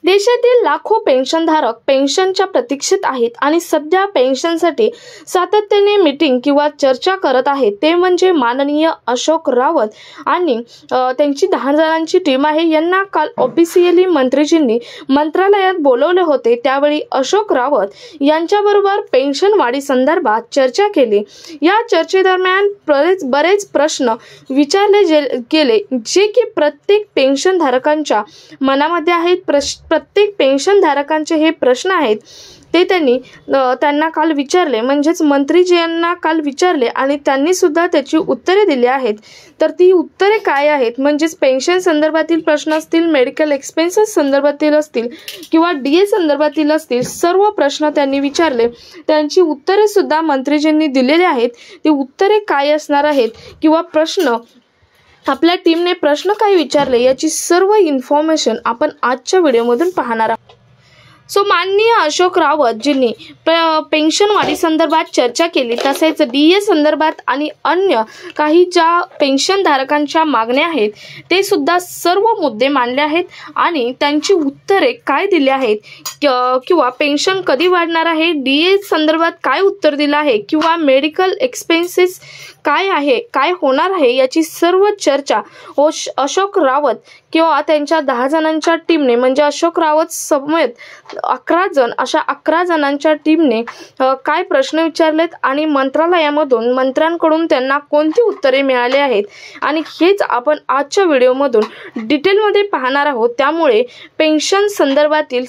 देशातील लाखो पेन्शनधारक पेन्शनच्या प्रतीक्षेत आहेत आणि सध्या पेन्शनसाठी सातत्याने मीटिंग किंवा चर्चा करत आहेत ते म्हणजे माननीय अशोक रावत आणि त्यांची 10 जणांची टीम आहे। यांना काल ऑफिशियली मंत्रीजींनी मंत्रालयात बोलवले होते। त्यावेळी अशोक रावत यांच्याबरोबर पेन्शन वाढी संदर्भात चर्चा केली। या चर्चेदरम्यान बरेच प्रश्न विचारले गेले जे की प्रत्येक पेन्शनधारकांच्या मनामध्ये आहेत। प्रत्येक पेन्शनधारकांचे हे प्रश्न आहेत ते त्यांना काल विचारले, म्हणजेच मंत्रीजींना काल विचारले आणि त्यांनी सुद्धा त्याची उत्तरे दिली आहेत। तर ती उत्तरे काय आहेत, म्हणजेच पेन्शन संदर्भातील प्रश्न असतील, मेडिकल एक्सपेन्सेस संदर्भातील असतील किंवा DA संदर्भातील असतील, सर्व प्रश्न त्यांनी विचारले। त्यांची उत्तरे सुद्धा मंत्रीजींनी दिलेली आहेत। ती उत्तरे काय असणार आहेत किंवा प्रश्न आपल्या टीमने प्रश्न काय विचारले याची सर्व इन्फॉर्मेशन आपण आजच्या व्हिडिओमधून पाहणार आहोत। माननीय अशोक रावतजींनी पेन्शन वाढी संदर्भात चर्चा केली, तसेच DA संदर्भात आणि अन्य काही ज्या पेन्शनधारकांच्या मागण्या आहेत ते सुद्धा सर्व मुद्दे मांडले आहेत आणि त्यांची उत्तरे काय दिली आहेत किंवा पेन्शन कधी वाढणार आहे, DA संदर्भात काय उत्तर दिलं आहे किंवा मेडिकल एक्सपेन्सेस काय आहे, काय होणार आहे याची सर्व चर्चा अशोक रावत किंवा त्यांच्या 10 जणांच्या टीमने, म्हणजे अशोक रावत समेत 11 जण, अशा 11 जणांच्या टीमने काय प्रश्न विचारलेत आणि मंत्रालयामधून मंत्र्यांकडून त्यांना कोणती उत्तरे मिळाली आहेत आणि हेच आपण आजच्या व्हिडिओमधून डिटेलमध्ये पाहणार आहोत। त्यामुळे पेन्शन संदर्भातील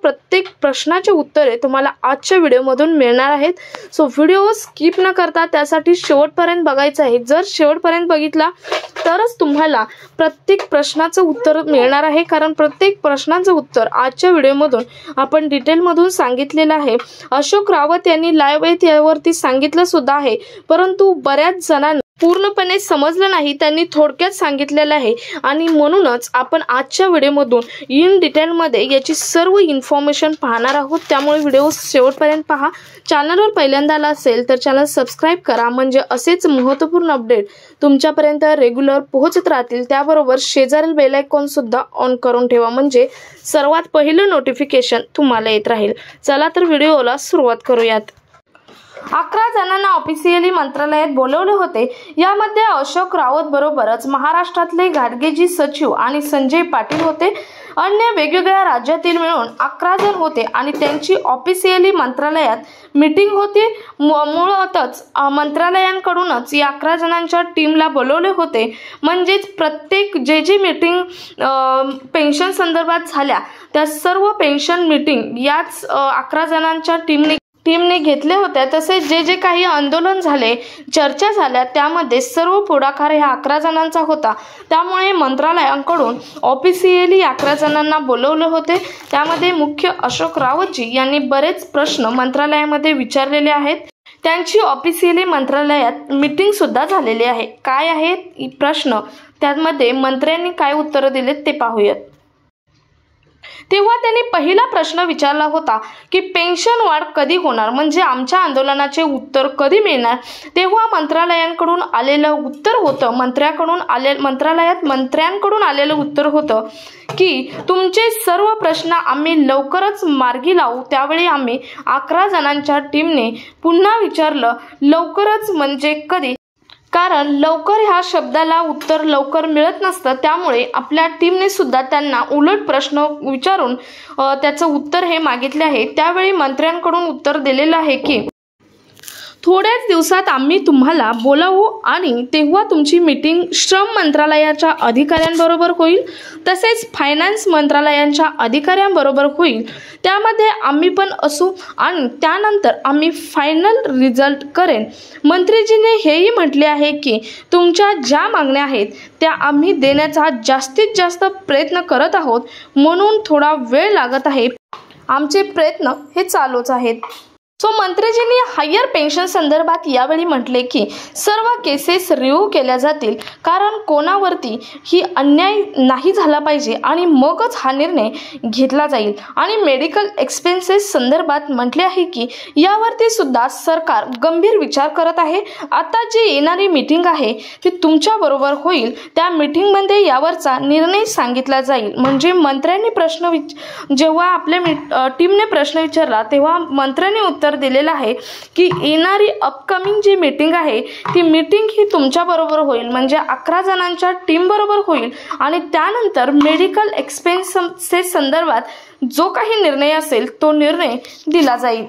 प्रत्येक प्रश्नाचे उत्तरे तुम्हाला आजच्या व्हिडिओमधून मिळणार आहेत। व्हिडिओ स्किप न करता त्यासाठी शेवटपर्यंत बघायचं आहे। जर शेवटपर्यंत बघितला तरच तुम्हाला प्रत्येक प्रश्नाचं उत्तर मिळणार आहे, कारण प्रत्येक प्रश्नाचं उत्तर आजच्या व्हिडिओमधून आपण डिटेलमधून सांगितलेलं आहे। अशोक रावत यांनी लाईव्ह यावरती सांगितलं सुद्धा आहे, परंतु बऱ्याच जणांना पूर्णपणे समजलं नाही, त्यांनी थोडक्यात सांगितलेलं आहे आणि म्हणूनच आपण आजच्या व्हिडिओमधून इन डिटेलमध्ये याची सर्व इन्फॉर्मेशन पाहणार आहोत। त्यामुळे व्हिडिओ शेवटपर्यंत पहा। चॅनलवर पहिल्यांदा आला असेल तर चॅनल सबस्क्राईब करा, म्हणजे असेच महत्त्वपूर्ण अपडेट तुमच्यापर्यंत रेग्युलर पोहोचत राहतील। त्याबरोबर शेजारील बेल आयकॉन सुद्धा ऑन करून ठेवा, म्हणजे सर्वात पहिलं नोटिफिकेशन तुम्हाला येत राहील। चला तर व्हिडिओला सुरुवात करूयात। 11 जणांना ऑफिशियली मंत्रालयात बोलवले होते। यामध्ये अशोक रावत बरोबरच महाराष्ट्रातले घाटगेजी सचिव आणि संजय पाटील होते। अन्य वेगवेगळ्या राज्यातील मिळून 11 जण होते आणि त्यांची ऑफिशियली मंत्रालयात मीटिंग होती। मुळातच मंत्रालयांकडूनच या 11 जणांच्या टीमला बोलवले होते, म्हणजेच प्रत्येक जे मीटिंग पेन्शन संदर्भात झाल्या त्या सर्व पेन्शन मीटिंग याच 11 जणांच्या टीमने घेतले होते। तसेच जे काही आंदोलन झाले, चर्चा झाल्या, त्यामध्ये सर्व पुढाकार ह्या 11 जणांचा होता। त्यामुळे मंत्रालयाकडून ऑफिशियली 11 जणांना बोलवले होते। त्यामध्ये मुख्य अशोक रावतजी यांनी बरेच प्रश्न मंत्रालयामध्ये विचारलेले आहेत। त्यांची ऑफिशियली मंत्रालयात मीटिंग सुद्धा झालेली आहे। काय आहेत प्रश्न, त्यामध्ये मंत्र्यांनी काय उत्तर दिलेत ते पाहूयात। तेव्हा त्यांनी पहिला प्रश्न विचारला होता की पेन्शन वाढ कधी होणार, म्हणजे आमच्या आंदोलनाचे उत्तर कधी मिळणार। तेव्हा मंत्रालयांकडून आलेलं उत्तर होतं, मंत्र्यांकडून आलेलं उत्तर होतं की तुमचे सर्व प्रश्न आम्ही लवकरच मार्गी लावू। त्यावेळी आम्ही 11 जणांच्या टीमने पुन्हा विचारलं, लवकरच म्हणजे कधी, कारण लवकर ह्या शब्दाला उत्तर लवकर मिळत नसतं। त्यामुळे आपल्या टीमने सुद्धा त्यांना उलट प्रश्न विचारून त्याचं उत्तर हे मागितले आहे। त्यावेळी मंत्र्यांकडून उत्तर दिलेलं आहे की थोड्याच दिवसात आम्ही तुम्हाला बोलावू आणि तेव्हा तुमची मीटिंग श्रम मंत्रालयाच्या अधिकाऱ्यांबरोबर होईल, तसेच फायनान्स मंत्रालयाच्या अधिकाऱ्यांबरोबर होईल। त्यामध्ये आम्ही पण असू आणि त्यानंतर आम्ही फायनल रिझल्ट करेन। मंत्रीजीने हेही म्हटले आहे की तुमच्या ज्या मागण्या आहेत त्या आम्ही देण्याचा जास्तीत जास्त प्रयत्न करत आहोत, म्हणून थोडा वेळ लागत आहे, आमचे प्रयत्न हे चालूच आहेत। मंत्रीजींनी हायर पेन्शन संदर्भात यावेळी म्हटले की सर्व केसेस रिव्ह्यू केल्या जातील, कारण कोणावरती ही अन्याय नाही झाला पाहिजे आणि मगच हा निर्णय घेतला जाईल। आणि मेडिकल एक्सपेन्सेस संदर्भात म्हटले आहे की यावरती सुद्धा सरकार गंभीर विचार करत आहे। आता जी येणारी मीटिंग आहे ती तुमच्या बरोबर होईल, त्या मीटिंगमध्ये यावरचा निर्णय सांगितला जाईल। म्हणजे मंत्र्यांनी जेव्हा आपल्या टीमने प्रश्न विचारला तेव्हा मंत्र्यांनी उत्तर दिलेला आहे की येणारी अपकमिंग जी मीटिंग आहे ती मीटिंग ही तुमच्या बरोबर होईल, म्हणजे 11 जणांच्या टीम बरोबर होईल आणि त्यानंतर मेडिकल एक्सपेन्सेस संदर्भात जो काही निर्णय असेल तो निर्णय दिला जाईल।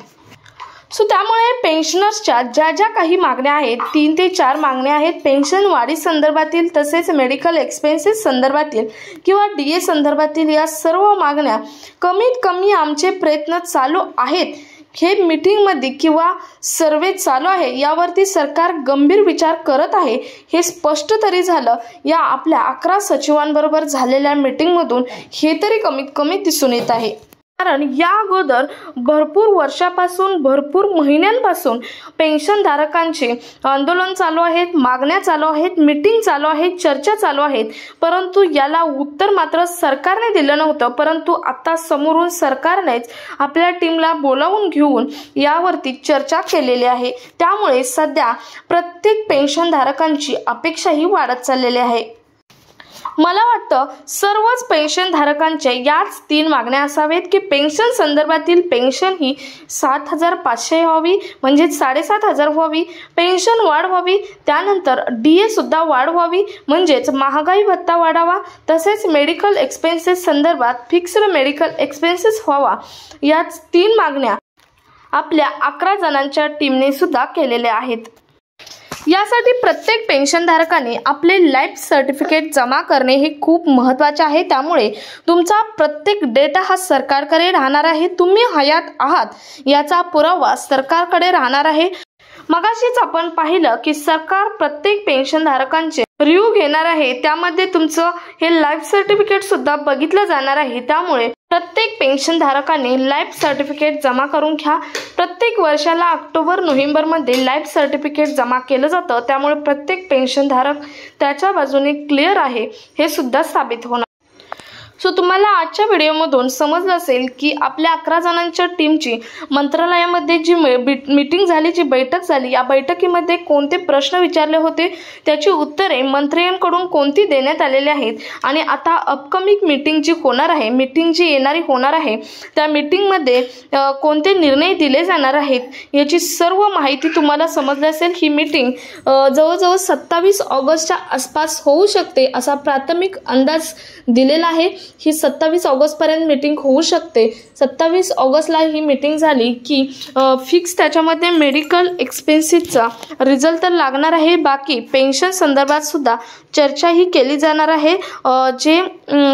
त्यामुळे पेन्शनर्सच्या ज्या काही मागण्या आहेत 3 ते 4 मागण्या आहेत, पेन्शन वाढी संदर्भातील तसेच मेडिकल एक्सपेन्सेस संदर्भातील किंवा DA संदर्भातील, या सर्व मागण्या कमीत कमी आमचे प्रयत्न चालू आहेत। हे मीटिंगमध्ये किंवा सर्वे चालू आहे यावरती सरकार गंभीर विचार करत आहे, हे स्पष्ट तरी झालं या आपल्या 11 सचिवांबरोबर झालेल्या मीटिंगमधून, हे तरी कमीत कमी दिसून येत आहे। कारण या अगोदर भरपूर वर्षापासून भरपूर महिन्यांपासून पेन्शनधारकांचे आंदोलन चालू आहेत, मागण्या चालू आहेत, मीटिंग चालू आहेत, चर्चा चालू आहेत, परंतु याला उत्तर मात्र सरकारने दिलं नव्हतं। परंतु आता समोरून सरकारनेच आपल्या टीमला बोलावून घेऊन यावरती चर्चा केलेली आहे। त्यामुळे सध्या प्रत्येक पेन्शनधारकांची अपेक्षाही वाढत चाललेली आहे। मला वाटतं सर्वच पेन्शनधारकांच्या याच 3 मागण्या असावेत की पेन्शन संदर्भातील पेन्शन ही 7,500 व्हावी, म्हणजे 7,500 व्हावी, पेन्शन वाढ व्हावी, त्यानंतर DA सुद्धा वाढ व्हावी, म्हणजेच महागाई भत्ता वाढावा, तसेच मेडिकल एक्सपेन्सेस संदर्भात फिक्स्ड मेडिकल एक्सपेन्सेस व्हावा। याच 3 मागण्या आपल्या 11 जणांच्या टीमने सुद्धा केलेल्या आहेत। यासाठी प्रत्येक पेन्शनधारकाने आपले लाईफ सर्टिफिकेट जमा करणे हे खूप महत्त्वाचे आहे। त्यामुळे तुमचा प्रत्येक डेटा हा सरकारकडे राहणार आहे, तुम्ही हयात आहात याचा पुरावा सरकारकडे राहणार आहे। मगाशीच आपण पाहिलं की सरकार प्रत्येक पेन्शनधारकांचे रिव्ह्यू घेणार आहे, त्यामध्ये तुमचं हे लाईफ सर्टिफिकेट सुद्धा बघितलं जाणार आहे। त्यामुळे प्रत्येक पेन्शनधारकाने लाईफ सर्टिफिकेट जमा करून घ्या। प्रत्येक वर्षाला ऑक्टोबर-नोव्हेंबरमध्ये लाईफ सर्टिफिकेट जमा केलं जातं, त्यामुळे प्रत्येक पेन्शनधारक त्याच्या बाजूने क्लिअर आहे हे सुद्धा साबित होणार। तुम्हाला आजच्या व्हिडिओमधून समजलं असेल की आपल्या 11 जणांच्या टीमची मंत्रालयामध्ये जी मीटिंग झाली, जी बैठक झाली, या बैठकीमध्ये कोणते प्रश्न विचारले होते, त्याची उत्तरे मंत्र्यांकडून कोणती देण्यात आलेली आहेत आणि आता अपकमिंग मीटिंग जी होणार आहे, मीटिंग जी येणारी होणार आहे, त्या मीटिंगमध्ये कोणते निर्णय दिले जाणार आहेत याची सर्व माहिती तुम्हाला समजली असेल। ही मीटिंग जवळजवळ 27 ऑगस्टच्या आसपास होऊ शकते असा प्राथमिक अंदाज दिलेला आहे। ही 27 ऑगस्टपर्यंत मीटिंग होऊ शकते। 27 ऑगस्टला ही मीटिंग झाली की फिक्स त्याच्यामध्ये मेडिकल एक्सपेन्सेसचा रिझल्ट तर लागणार आहे, बाकी पेन्शन संदर्भात सुद्धा चर्चा ही केली जाणार आहे। जे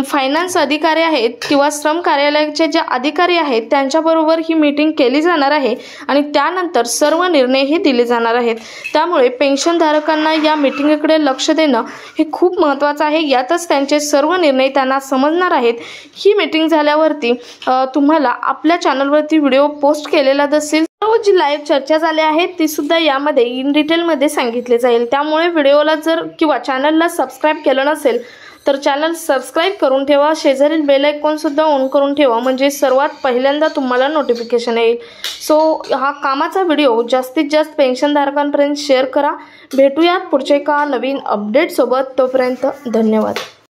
फायनान्स अधिकारी आहेत किंवा श्रम कार्यालयाचे जे अधिकारी आहेत त्यांच्याबरोबर ही मीटिंग केली जाणार आहे आणि त्यानंतर सर्व निर्णयही दिले जाणार आहेत। त्यामुळे पेन्शनधारकांना या मीटिंगकडे लक्ष देणं हे खूप महत्त्वाचं आहे, यातच त्यांचे सर्व निर्णय त्यांना समजणार आहेत। ही मीटिंग झाल्यावरती तुम्हाला आपल्या चॅनलवरती व्हिडिओ पोस्ट केलेला दिसेल, जी लाईव्ह चर्चा झाली आहे ती सुद्धा यामध्ये इन डिटेलमध्ये सांगितले जाईल। त्यामुळे व्हिडिओला जर किंवा चॅनलला सबस्क्राईब केलं नसेल तर चॅनल सबस्क्राईब करून ठेवा, शेजारील बेल आयकॉन सुद्धा ऑन करून ठेवा, म्हणजे सर्वात पहिल्यांदा तुम्हाला नोटिफिकेशन येईल। हा कामाचा व्हिडिओ जास्तीत जास्त पेन्शनधारकांपर्यंत शेअर करा। भेटूयात पुढच्या एका नवीन अपडेट सोबत, तोपर्यंत धन्यवाद।